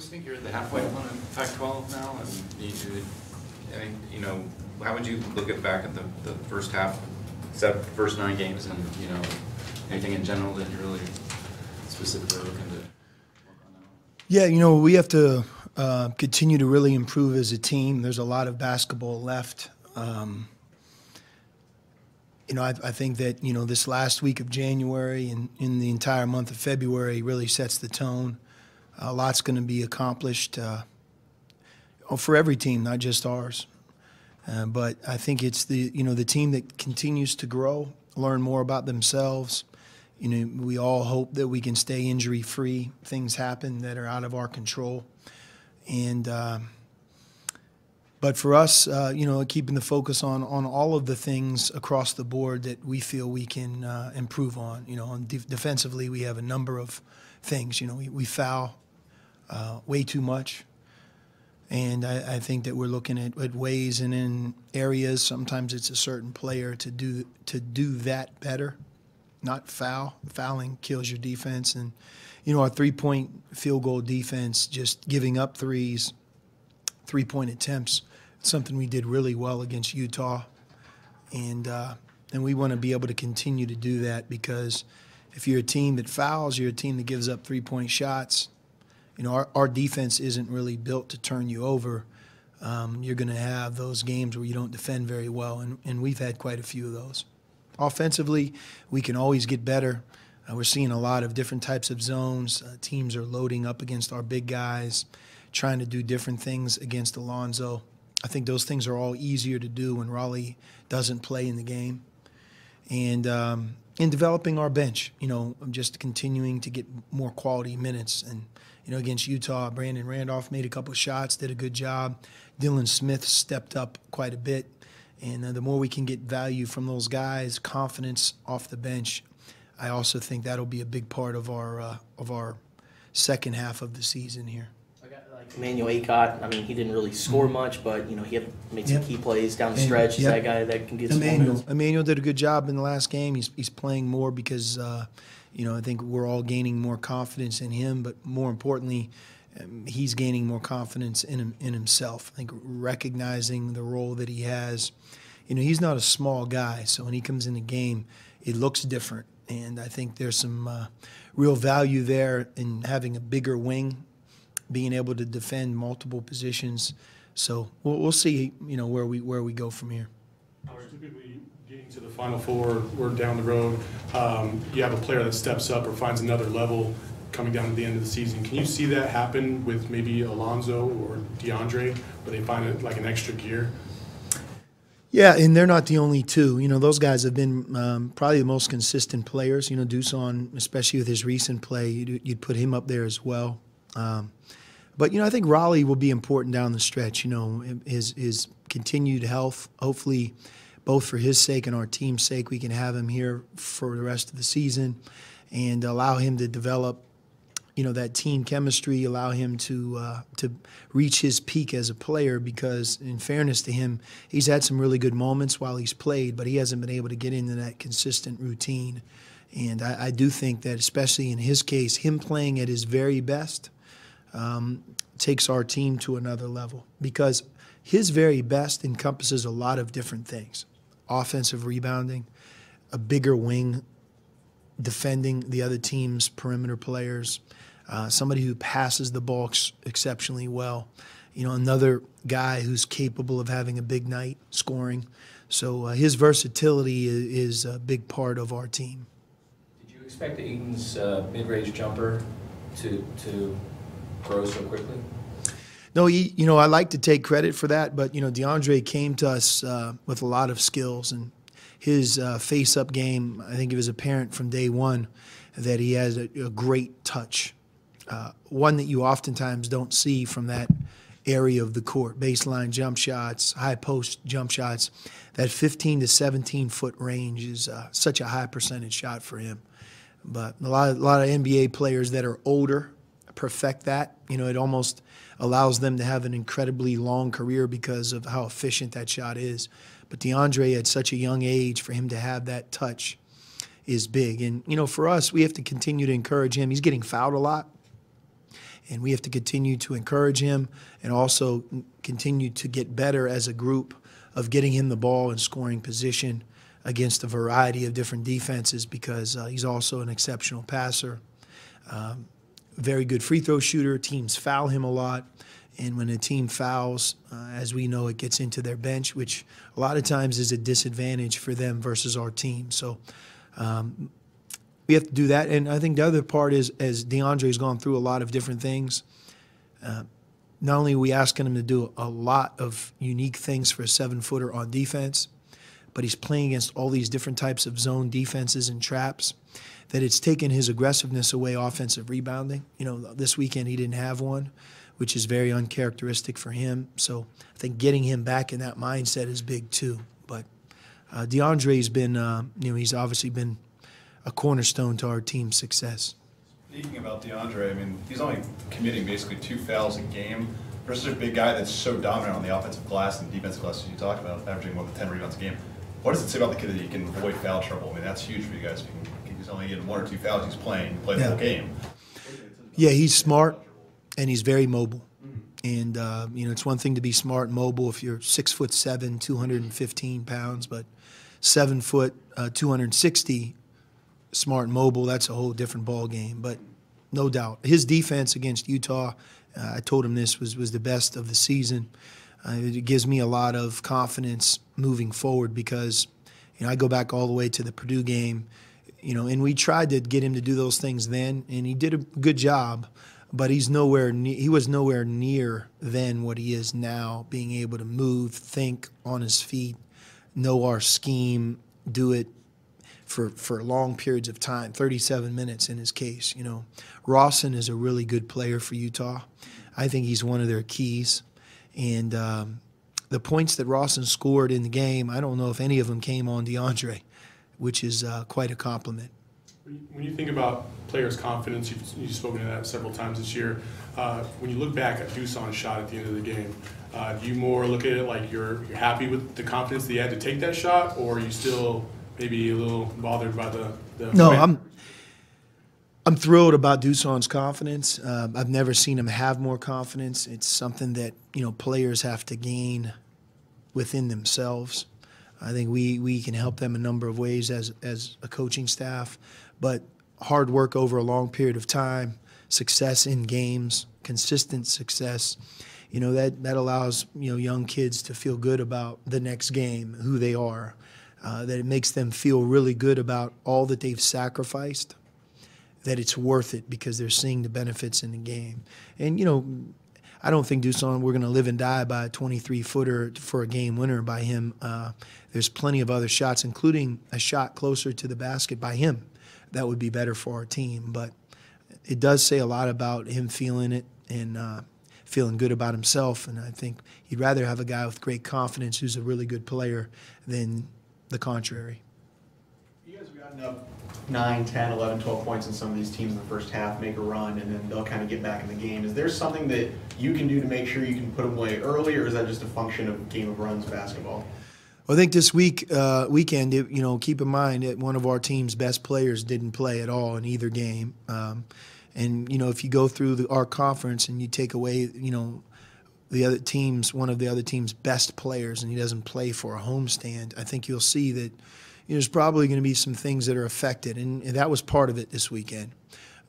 folks think you're at the halfway point of Pac-12 now? And how would you look back at the first half, except the first 9 games, and anything in general that you're really specifically looking to work on now? Yeah, we have to continue to really improve as a team. There's a lot of basketball left. I think that, this last week of January and in the entire month of February really sets the tone. A lot's going to be accomplished for every team, not just ours. But I think it's the team that continues to grow, learn more about themselves. We all hope that we can stay injury-free. Things happen that are out of our control. But for us, keeping the focus on all of the things across the board that we feel we can improve on. Defensively, we have a number of things. We foul way too much. And I think that we're looking at ways and in areas, sometimes it's a certain player to do that better, not foul. Fouling kills your defense. And, our three-point field goal defense, just giving up threes, three-point attempts, something we did really well against Utah. And we want to be able to continue to do that, because if you're a team that fouls, you're a team that gives up three-point shots. Our defense isn't really built to turn you over. You're going to have those games where you don't defend very well, and we've had quite a few of those. Offensively, we can always get better. We're seeing a lot of different types of zones. Teams are loading up against our big guys, trying to do different things against Alonso. I think those things are all easier to do when Raleigh doesn't play in the game. And in developing our bench, just continuing to get more quality minutes. And, against Utah, Brandon Randolph made a couple of shots, did a good job. Dylan Smith stepped up quite a bit. And the more we can get value from those guys, confidence off the bench, I also think that'll be a big part of our second half of the season here. Emmanuel Ayton, he didn't really score much, but he had made some key plays down the stretch. He's that guy that can get some moments. Emmanuel did a good job in the last game. He's playing more because I think we're all gaining more confidence in him, but more importantly, he's gaining more confidence in himself. I think recognizing the role that he has. He's not a small guy, so when he comes in the game, it looks different. And I think there's some real value there in having a bigger wing, being able to defend multiple positions. So we'll see, where we go from here. Typically, getting to the Final Four, we're down the road. You have a player that steps up or finds another level coming down to the end of the season. Can you see that happen with maybe Alonso or DeAndre, where they find it like an extra gear? Yeah, and they're not the only two. Those guys have been probably the most consistent players. Deuson, especially with his recent play, you'd put him up there as well. But, I think Raleigh will be important down the stretch. His continued health, hopefully both for his sake and our team's sake, we can have him here for the rest of the season and allow him to develop, that team chemistry, allow him to reach his peak as a player, because in fairness to him, he's had some really good moments while he's played, but he hasn't been able to get into that consistent routine. And I do think that, especially in his case, him playing at his very best takes our team to another level, because his very best encompasses a lot of different things. Offensive rebounding, a bigger wing, defending the other team's perimeter players, somebody who passes the ball exceptionally well, another guy who's capable of having a big night scoring. So his versatility is a big part of our team. Did you expect Ayton's mid-range jumper to grow so quickly? No, I like to take credit for that, but DeAndre came to us with a lot of skills, and his face-up game, I think it was apparent from day one that he has a great touch, one that you oftentimes don't see from that area of the court. Baseline jump shots, high post jump shots, that 15 to 17-foot range is such a high percentage shot for him. But a lot of NBA players that are older perfect that. It almost allows them to have an incredibly long career because of how efficient that shot is. But DeAndre, at such a young age, for him to have that touch is big. And, for us, we have to continue to encourage him. He's getting fouled a lot. And we have to continue to encourage him and also continue to get better as a group of getting him the ball in scoring position against a variety of different defenses, because he's also an exceptional passer. Very good free throw shooter. Teams foul him a lot. And when a team fouls, as we know, it gets into their bench, which a lot of times is a disadvantage for them versus our team. So we have to do that. And I think the other part is, as DeAndre's gone through a lot of different things, not only are we asking him to do a lot of unique things for a 7-footer on defense, but he's playing against all these different types of zone defenses and traps, that it's taken his aggressiveness away offensive rebounding. You know, this weekend he didn't have one, which is very uncharacteristic for him. So I think getting him back in that mindset is big too. But DeAndre's been, he's obviously been a cornerstone to our team's success. Speaking about DeAndre, I mean, he's only committing basically 2 fouls a game versus a big guy that's so dominant on the offensive glass and defensive glass, as you talked about, averaging more than 10 rebounds a game. What does it say about the kid that he can avoid foul trouble? I mean, that's huge for you guys. He's only getting 1 or 2 fouls. He's playing the whole game. Yeah, he's smart and he's very mobile. And it's one thing to be smart and mobile if you're 6'7", 215 pounds, but 7 foot, 260, smart and mobile, that's a whole different ball game. But no doubt, his defense against Utah, I told him this was the best of the season. It gives me a lot of confidence moving forward, because I go back all the way to the Purdue game, and we tried to get him to do those things then, and he did a good job. But he was nowhere near then what he is now, being able to move, think on his feet, know our scheme, do it for long periods of time, 37 minutes in his case. Rawson is a really good player for Utah. I think he's one of their keys. And the points that Rawson scored in the game, I don't know if any of them came on DeAndre, which is quite a compliment. When you think about players' confidence, you've spoken to that several times this year. When you look back at Duson's shot at the end of the game, do you more look at it like you're happy with the confidence that he had to take that shot, or are you still maybe a little bothered by the No, I'm thrilled about Duson's confidence. I've never seen him have more confidence. It's something that players have to gain within themselves. I think we can help them a number of ways as a coaching staff, but hard work over a long period of time, success in games, consistent success, that allows young kids to feel good about the next game, who they are, that it makes them feel really good about all that they've sacrificed, that it's worth it because they're seeing the benefits in the game. And I don't think Duson, we're going to live and die by a 23-footer for a game winner by him. There's plenty of other shots, including a shot closer to the basket by him, that would be better for our team. But it does say a lot about him feeling it and feeling good about himself. And I think he'd rather have a guy with great confidence who's a really good player than the contrary. You guys have gotten up 9, 10, 11, 12 points in some of these teams in the first half, make a run, and then they'll kind of get back in the game. Is there something that you can do to make sure you can put them away early, or is that just a function of game of runs basketball? Well, I think this weekend, keep in mind that one of our team's best players didn't play at all in either game. And if you go through our conference and you take away, the other team's one of the other team's best players, and he doesn't play for a homestand, I think you'll see that there's probably going to be some things that are affected, and that was part of it this weekend.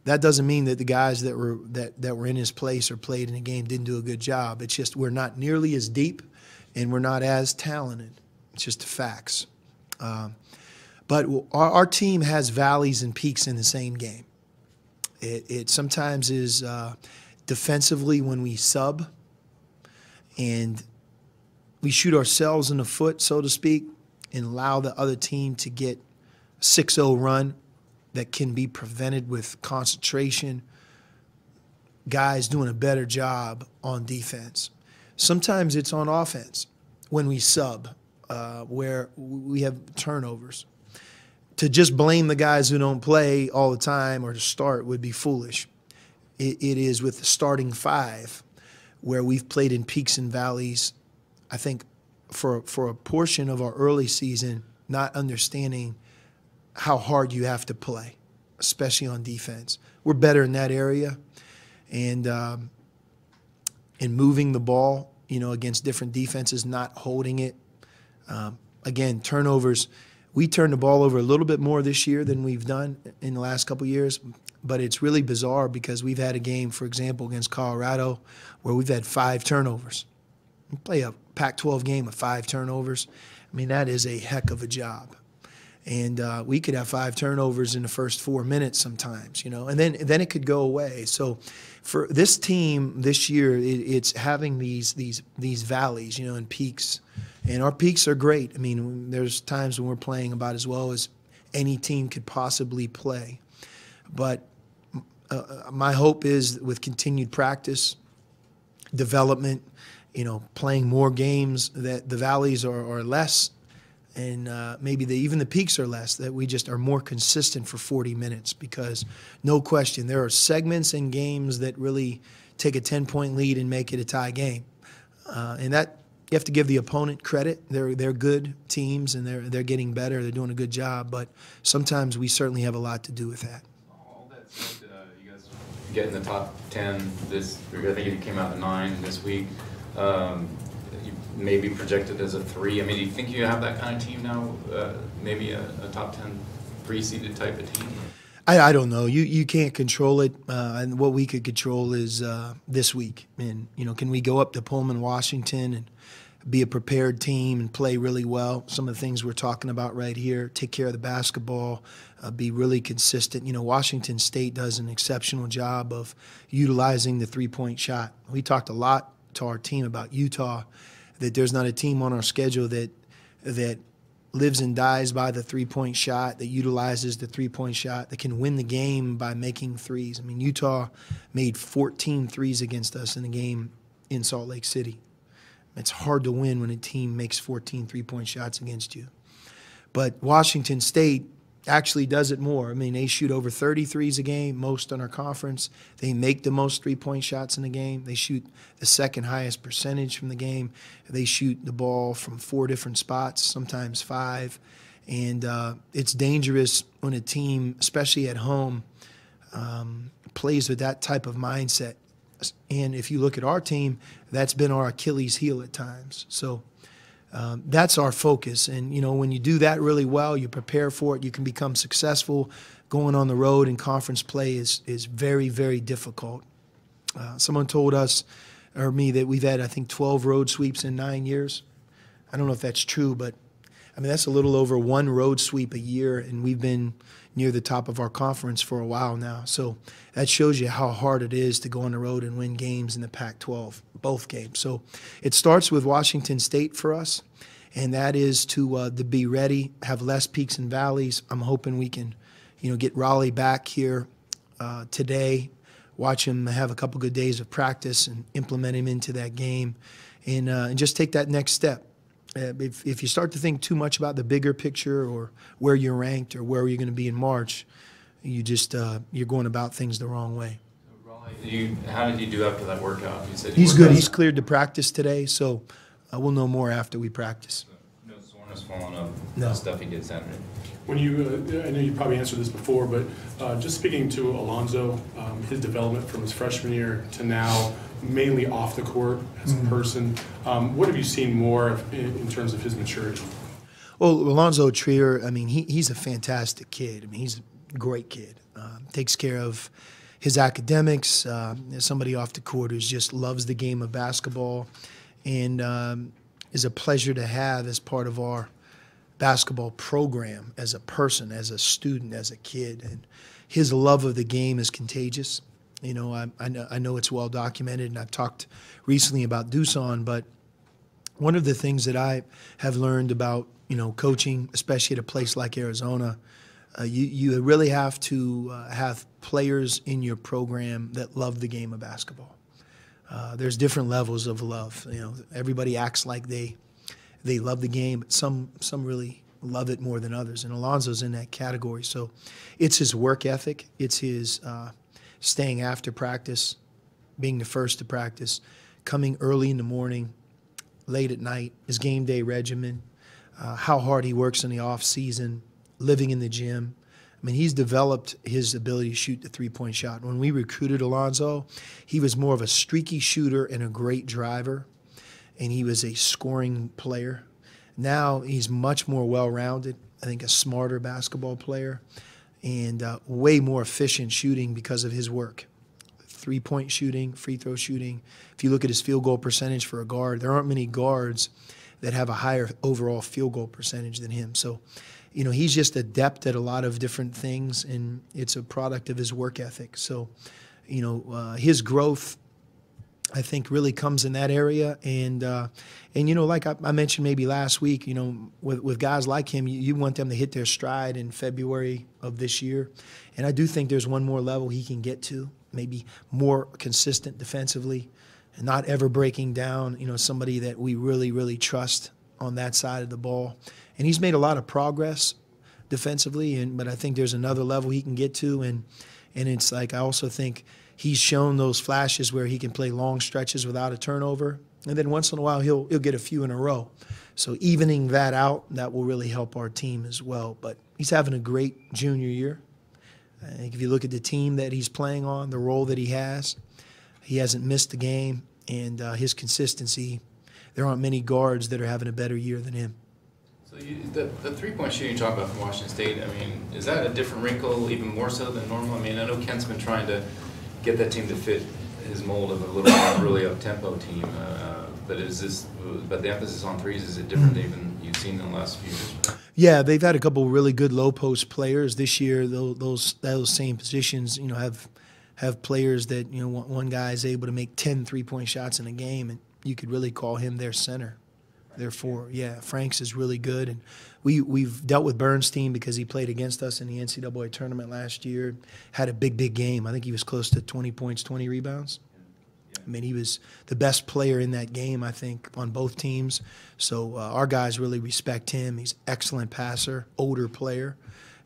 That doesn't mean that the guys that were in his place or played in the game didn't do a good job. It's just we're not nearly as deep, and we're not as talented. It's just the facts. But our team has valleys and peaks in the same game. It sometimes is defensively when we sub and we shoot ourselves in the foot, so to speak, and allow the other team to get a 6-0 run that can be prevented with concentration, guys doing a better job on defense. Sometimes it's on offense when we sub, where we have turnovers. To just blame the guys who don't play all the time or to start would be foolish. It is with the starting 5 where we've played in peaks and valleys, I think, for a portion of our early season, not understanding how hard you have to play, especially on defense. We're better in that area, and moving the ball, against different defenses, not holding it. Again, turnovers. We turned the ball over a little bit more this year than we've done in the last couple of years, but it's really bizarre because we've had a game, for example, against Colorado where we've had 5 turnovers. We play a Pac-12 game with 5 turnovers. I mean, that is a heck of a job. And we could have 5 turnovers in the first 4 minutes sometimes, and then it could go away. So for this team this year, it's having these valleys, and peaks. And our peaks are great. I mean, there's times when we're playing about as well as any team could possibly play. But my hope is with continued practice, development, playing more games, that the valleys are less, and maybe even the peaks are less, that we just are more consistent for 40 minutes, because no question, there are segments in games that really take a 10-point lead and make it a tie game. And that you have to give the opponent credit. They're good teams, and they're getting better. They're doing a good job, but sometimes we certainly have a lot to do with that. All that said, you guys get in the top 10 this. I think you came out at 9 this week. You may be projected as a 3. I mean, do you think you have that kind of team now? Maybe a top 10 3-seeded type of team? I don't know. You can't control it. And what we could control is this week. And, can we go up to Pullman, Washington, and be a prepared team and play really well? Some of the things we're talking about right here, take care of the basketball, be really consistent. Washington State does an exceptional job of utilizing the three-point shot. We talked a lot to our team about Utah, that there's not a team on our schedule that lives and dies by the three-point shot, that utilizes the three-point shot, that can win the game by making threes. I mean, Utah made 14 threes against us in a game in Salt Lake City. It's hard to win when a team makes 14 three-point shots against you. But Washington State actually does it more. I mean, they shoot over 30 threes a game, most on our conference. They make the most three-point shots in the game. They shoot the second highest percentage from the game. They shoot the ball from 4 different spots, sometimes 5. And it's dangerous when a team, especially at home, plays with that type of mindset. And if you look at our team, that's been our Achilles heel at times. So that's our focus. And, when you do that really well, you prepare for it, you can become successful. Going on the road in conference play is very, very difficult. Someone told us, or me, that we've had, I think, 12 road sweeps in 9 years. I don't know if that's true, but, I mean, that's a little over 1 road sweep a year, and we've been near the top of our conference for a while now. So that shows you how hard it is to go on the road and win games in the Pac-12, both games. So it starts with Washington State for us, and that is to be ready, have less peaks and valleys. I'm hoping we can, get Raleigh back here today, watch him have a couple good days of practice and implement him into that game, and just take that next step. If you start to think too much about the bigger picture or where you're ranked or where you're going to be in March, you just you're going about things the wrong way. So, Raleigh, how did you do after that workout? You said he's good. He's cleared to practice today, so we'll know more after we practice. No soreness following up No. the stuff he did Saturday. When I know you probably answered this before, but just speaking to Alonso, his development from his freshman year to now, mainly off the court as a person, what have you seen more in terms of his maturity? Well, Alonso Trier, I mean, he's a fantastic kid. I mean, he's a great kid. Takes care of his academics. Somebody off the court who just loves the game of basketball, and is a pleasure to have as part of our basketball program, as a person, as a student, as a kid. And his love of the game is contagious. I know it's well documented, and I've talked recently about Dusan, but one of the things that I have learned about, coaching, especially at a place like Arizona, you really have to have players in your program that love the game of basketball. There's different levels of love. Everybody acts like they love the game, but some really love it more than others, and Alonso's in that category. So it's his work ethic. It's his staying after practice, being the first to practice, coming early in the morning, late at night, his game day regimen, how hard he works in the off season, living in the gym. I mean, he's developed his ability to shoot the three-point shot. When we recruited Alonso, he was more of a streaky shooter and a great driver, and he was a scoring player. Now he's much more well-rounded, I think a smarter basketball player, and way more efficient shooting because of his work. Three-point shooting, free throw shooting. If you look at his field goal percentage for a guard, there aren't many guards that have a higher overall field goal percentage than him. So, you know, he's just adept at a lot of different things, and it's a product of his work ethic. So, you know, his growth, I think, really comes in that area. And you know, like I mentioned maybe last week, you know, with guys like him, you want them to hit their stride in February of this year. And I do think there's one more level he can get to, maybe more consistent defensively and not ever breaking down, you know, somebody that we really, really trust on that side of the ball. And he's made a lot of progress defensively, but I think there's another level he can get to. And it's like, I also think he's shown those flashes where he can play long stretches without a turnover. And then once in a while, he'll get a few in a row. So evening that out, that will really help our team as well. But he's having a great junior year. I think if you look at the team that he's playing on, the role that he hasn't missed a game, and his consistency, there aren't many guards that are having a better year than him. So the three-point shooting you talk about from Washington State, I mean, is that a different wrinkle, even more so than normal? I mean, I know Kent's been trying to get that team to fit his mold of a little more really up-tempo team, but the emphasis on threes, is it different than you've seen in the last few years? Yeah, they've had a couple really good low-post players this year. Those same positions, you know, have players that, you know, one guy is able to make 10 three-point shots in a game, and you could really call him their center. Therefore, yeah, Franks is really good. And we've dealt with Bernstein because he played against us in the NCAA tournament last year. Had a big game. I think he was close to 20 points, 20 rebounds. I mean, he was the best player in that game, I think, on both teams. So our guys really respect him. He's an excellent passer, older player.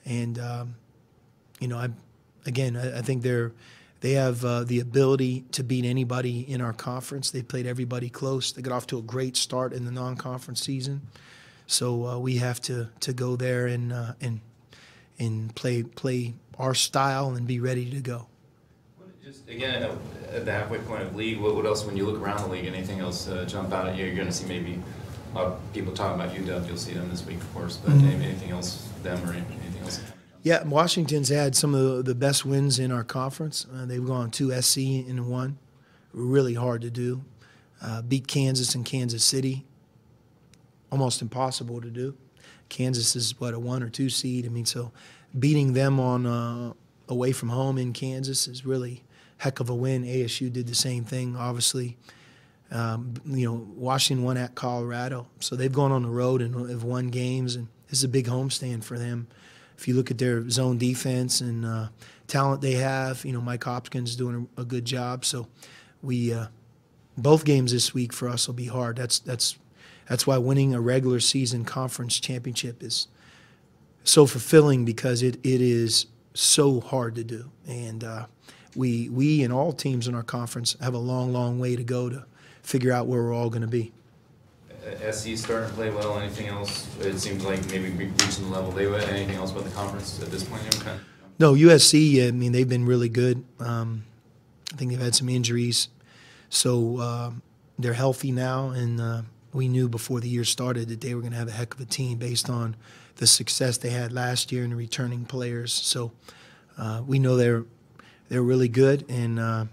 And, you know, I think they have the ability to beat anybody in our conference. They played everybody close. They got off to a great start in the non-conference season. So we have to go there and play our style and be ready to go. Just again, at the halfway point of the league, what else, when you look around the league, anything else jump out at you? You're going to see maybe people talking about UW. You'll see them this week, of course. But anything else, them or anything else? Yeah, Washington's had some of the best wins in our conference. They've gone 2 SC and 1. Really hard to do. Beat Kansas and Kansas City. Almost impossible to do. Kansas is, what, a 1 or 2 seed? I mean, so beating them on away from home in Kansas is really heck of a win. ASU did the same thing, obviously. You know, Washington won at Colorado. So they've gone on the road and have won games, and this is a big homestand for them. If you look at their zone defense and talent they have, you know, Mike Hopkins is doing a good job. So we both games this week for us will be hard. That's why winning a regular season conference championship is so fulfilling, because it is so hard to do. And we and all teams in our conference have a long way to go to figure out where we're all going to be. SC starting to play well. Anything else? It seems like maybe reaching the level they were. Anything else about the conference at this point? No, USC, I mean, they've been really good. I think they've had some injuries. So they're healthy now, and we knew before the year started that they were going to have a heck of a team based on the success they had last year and the returning players. So we know they're really good, and I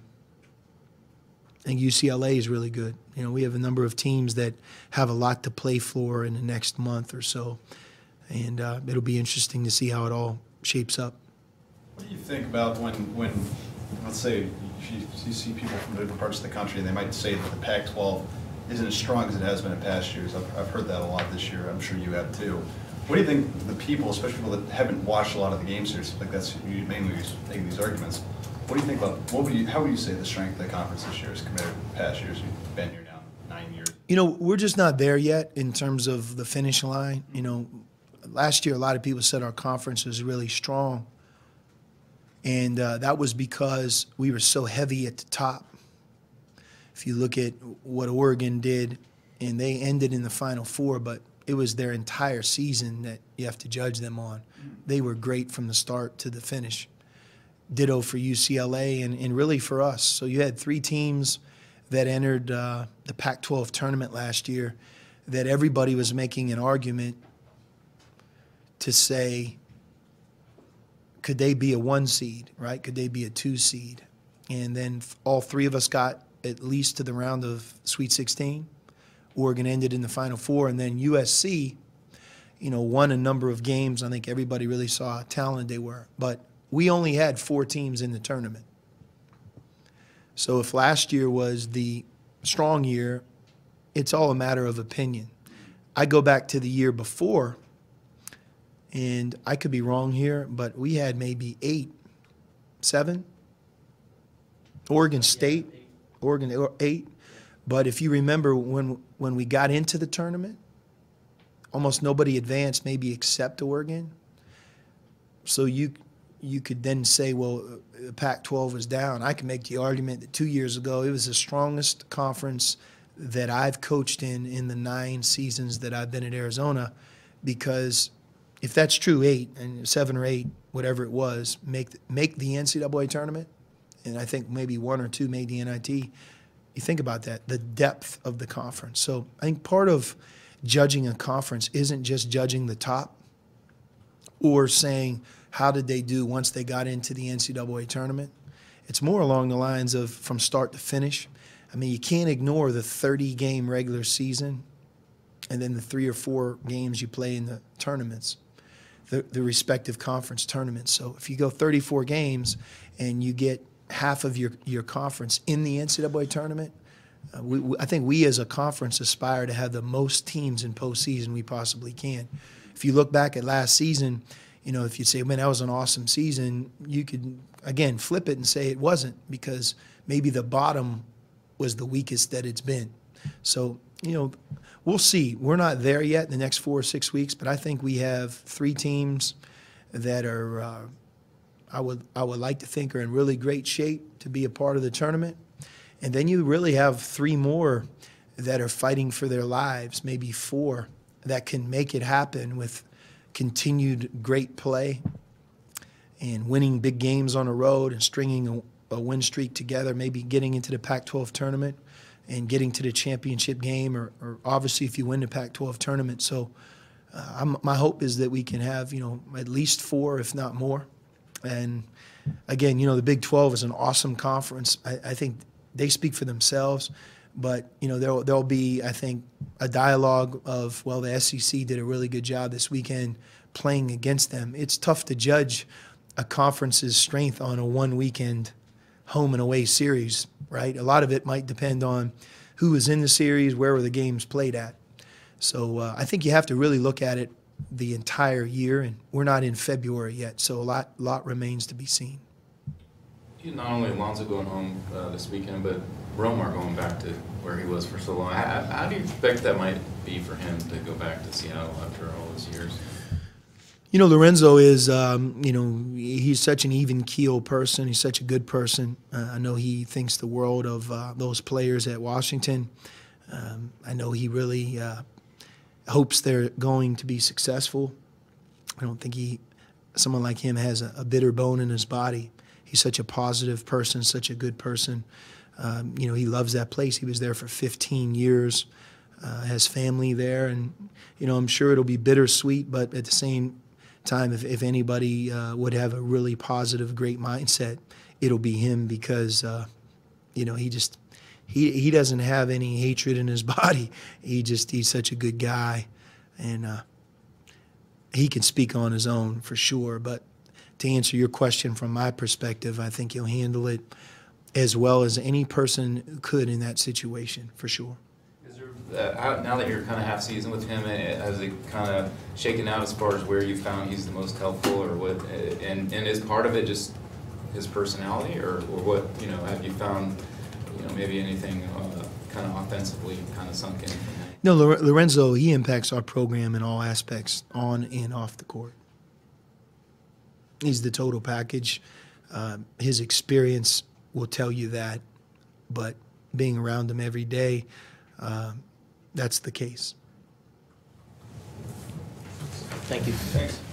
think UCLA is really good. You know, we have a number of teams that have a lot to play for in the next month or so, and it'll be interesting to see how it all shapes up. What do you think about when let's say, you see people from different parts of the country, and they might say that the Pac-12 isn't as strong as it has been in past years? I've heard that a lot this year. I'm sure you have too. What do you think the people, especially people that haven't watched a lot of the games here, like that's mainly making these arguments, what do you think about, how would you say the strength of the conference this year is compared to past years? You've been here now 9 years. You know, we're just not there yet in terms of the finish line. You know, last year a lot of people said our conference was really strong, and that was because we were so heavy at the top. If you look at what Oregon did, and they ended in the Final Four, but it was their entire season that you have to judge them on. They were great from the start to the finish. Ditto for UCLA and really for us. So you had 3 teams that entered the Pac-12 tournament last year that everybody was making an argument to say, could they be a 1 seed, right? Could they be a 2 seed? And then all 3 of us got at least to the round of Sweet 16. Oregon ended in the Final Four, and then USC, won a number of games. I think everybody really saw how talented they were. But we only had 4 teams in the tournament. So if last year was the strong year, it's all a matter of opinion. I go back to the year before, and I could be wrong here, but we had maybe 8, 7. Oregon State, Oregon 8. But if you remember when we got into the tournament, almost nobody advanced, maybe except Oregon. So you could then say, well, the Pac-12 was down. I can make the argument that 2 years ago it was the strongest conference that I've coached in the 9 seasons that I've been at Arizona, because if that's true, 8 and 7 or 8, whatever it was, make the NCAA tournament, and I think maybe 1 or 2 made the NIT. You think about that, the depth of the conference. So I think part of judging a conference isn't just judging the top or saying how did they do once they got into the NCAA tournament. It's more along the lines of from start to finish. I mean, you can't ignore the 30-game regular season and then the 3 or 4 games you play in the tournaments, the respective conference tournaments. So if you go 34 games and you get half of your conference in the NCAA tournament, I think we as a conference aspire to have the most teams in postseason we possibly can. If you look back at last season, if you say, man, that was an awesome season, you could, again, flip it and say it wasn't, because maybe the bottom was the weakest that it's been. So, we'll see. We're not there yet in the next 4 or 6 weeks, but I think we have 3 teams that are I would like to think are in really great shape to be a part of the tournament. And then you really have 3 more that are fighting for their lives, maybe 4, that can make it happen with continued great play and winning big games on the road and stringing a win streak together, maybe getting into the Pac-12 tournament and getting to the championship game, or obviously if you win the Pac-12 tournament. So my hope is that we can have, at least 4, if not more. And again, the Big 12 is an awesome conference. I think they speak for themselves, but there'll be, I think, a dialogue of, well, the SEC did a really good job this weekend playing against them. It's tough to judge a conference's strength on a 1-weekend home and away series, right? A lot of it might depend on who was in the series, where were the games played at. So I think you have to really look at it the entire year, and we're not in February yet, so a lot remains to be seen. Not only Alonso going home this weekend, but Romar going back to where he was for so long. How do you expect that might be for him to go back to Seattle after all those years? Lorenzo is, he's such an even keel person. He's such a good person. I know he thinks the world of those players at Washington. I know he really hopes they're going to be successful. I don't think someone like him has a bitter bone in his body. He's such a positive person, such a good person. He loves that place. He was there for 15 years, has family there, and I'm sure it'll be bittersweet. But at the same time, if anybody would have a really positive, great mindset, it'll be him, because he doesn't have any hatred in his body. He's such a good guy, and he can speak on his own for sure. But to answer your question from my perspective, I think he'll handle it as well as any person could in that situation, for sure. Is there, now that you're kind of half season with him, has it kind of shaken out as far as where you found he's the most helpful, or what? And is part of it just his personality, or what? Have you found maybe anything kind of offensively kind of sunk in from that? No, Lorenzo, he impacts our program in all aspects, on and off the court. He's the total package. His experience will tell you that, but being around him every day, that's the case. Thank you. Thanks.